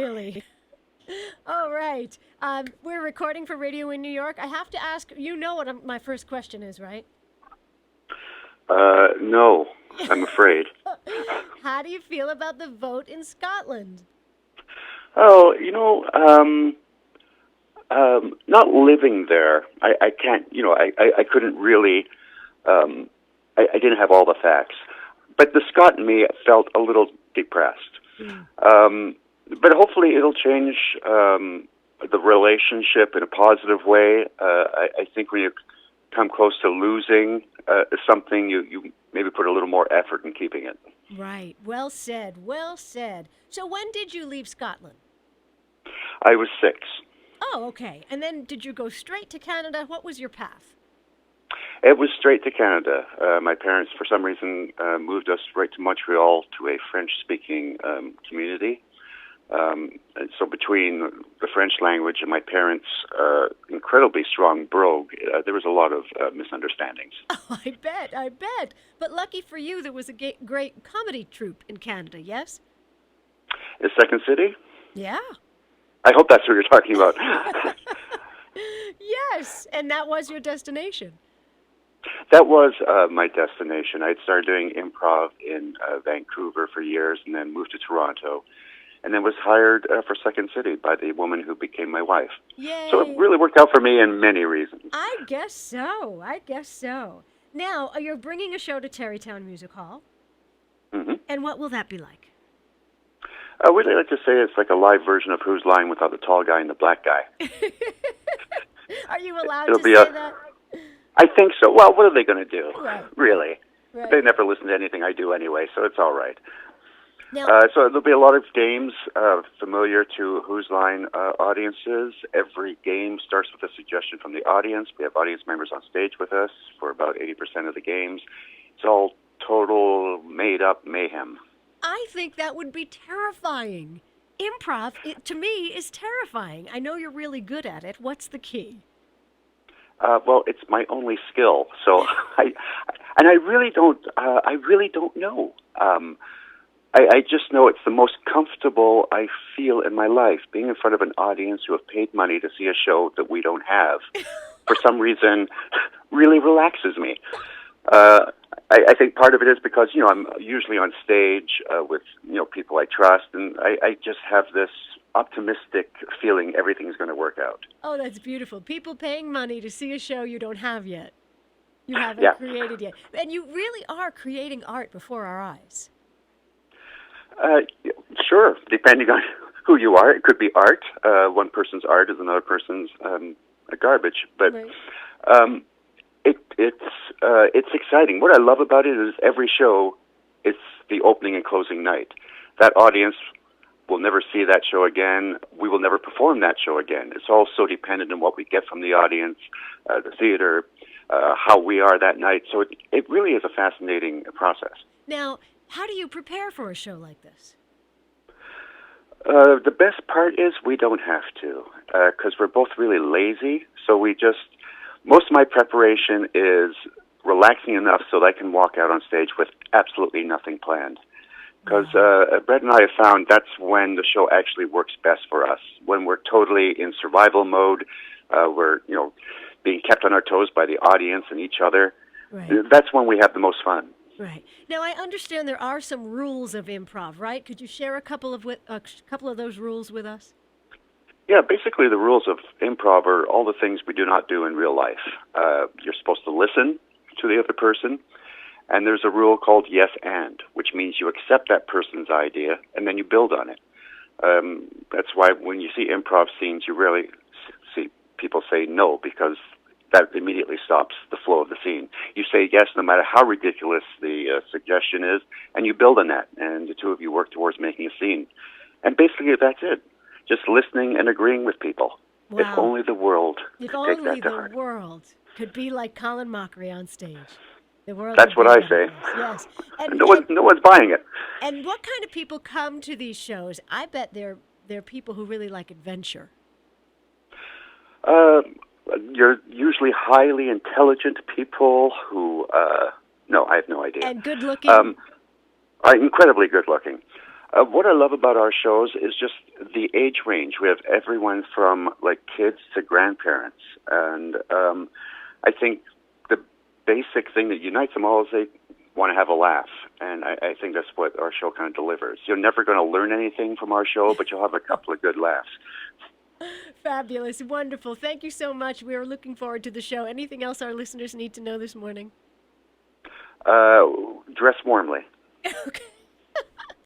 Really? All right. We're recording for radio in New York. I have to ask, you know what my first question is, right? No, I'm afraid. How do you feel about the vote in Scotland? Oh, not living there, I can't, I couldn't really, I didn't have all the facts. But the Scot in me felt a little depressed. Mm. But hopefully it'll change the relationship in a positive way. I think when you come close to losing something, you maybe put a little more effort in keeping it. Right. Well said. Well said. So when did you leave Scotland? I was 6. Oh, okay. And then did you go straight to Canada? What was your path? It was straight to Canada. My parents, for some reason, moved us right to Montreal to a French-speaking community. And so between the French language and my parents' incredibly strong brogue, there was a lot of misunderstandings. Oh, I bet. I bet. But lucky for you, there was a great comedy troupe in Canada, yes? Is Second City? Yeah. I hope that's what you're talking about. Yes. And that was your destination. That was my destination. I'd started doing improv in Vancouver for years and then moved to Toronto and then was hired for Second City by the woman who became my wife. Yay. So it really worked out for me in many reasons. I guess so. I guess so. Now, you're bringing a show to Terrytown Music Hall. Mm-hmm. And what will that be like? We'd like to say it's like a live version of Who's Line without the tall guy and the black guy. Are you allowed It'll to be say that? I think so. Well, what are they going to do? Right. Really? Right. They never listen to anything I do anyway, so it's all right. Now, So there'll be a lot of games familiar to Who's Line audiences. Every game starts with a suggestion from the audience. We have audience members on stage with us for about 80% of the games. It's all total made-up mayhem. I think that would be terrifying. Improv, to me, is terrifying. I know you're really good at it. What's the key? Well, it's my only skill, so I really don't know. I just know it's the most comfortable I feel in my life, being in front of an audience who have paid money to see a show that we don't have. For some reason, really relaxes me. I think part of it is because, I'm usually on stage with, people I trust, and I just have this optimistic feeling everything's going to work out. Oh, that's beautiful. People paying money to see a show you don't have yet. You haven't created yet. And you really are creating art before our eyes. Sure, depending on who you are. It could be art. One person's art is another person's garbage. But Right. it's exciting. What I love about it is every show, it's the opening and closing night. That audience will never see that show again. We will never perform that show again. It's all so dependent on what we get from the audience, the theater, how we are that night. So it really is a fascinating process. Now, how do you prepare for a show like this? The best part is we don't have to, because we're both really lazy. So most of my preparation is relaxing enough so that I can walk out on stage with absolutely nothing planned. Because Brett and I have found that's when the show actually works best for us. When we're totally in survival mode, we're being kept on our toes by the audience and each other. Right. That's when we have the most fun. Right. Now, I understand there are some rules of improv, right? Could you share a couple of those rules with us? Yeah, basically the rules of improv are all the things we do not do in real life. You're supposed to listen to the other person, and there's a rule called yes and, which means you accept that person's idea and then you build on it. That's why when you see improv scenes, you rarely see people say no, because that immediately stops the flow of the scene. You say yes no matter how ridiculous the suggestion is, and you build on that, and the two of you work towards making a scene. And basically that's it. Just listening and agreeing with people. Wow. If only the world If could take only that to the heart. world could be like Colin Mochrie on stage. The world That's would what be I say. like this. Yes. And, No one's buying it. and what kind of people come to these shows? I bet they're people who really like adventure. You're usually highly intelligent people who, no, I have no idea. And good looking. Are incredibly good looking. What I love about our shows is just the age range. We have everyone from like kids to grandparents, and I think the basic thing that unites them all is they want to have a laugh, and I think that's what our show kind of delivers. You're never going to learn anything from our show, but you'll have a couple of good laughs. Fabulous. Wonderful. Thank you so much. We are looking forward to the show. Anything else our listeners need to know this morning? Dress warmly. Okay.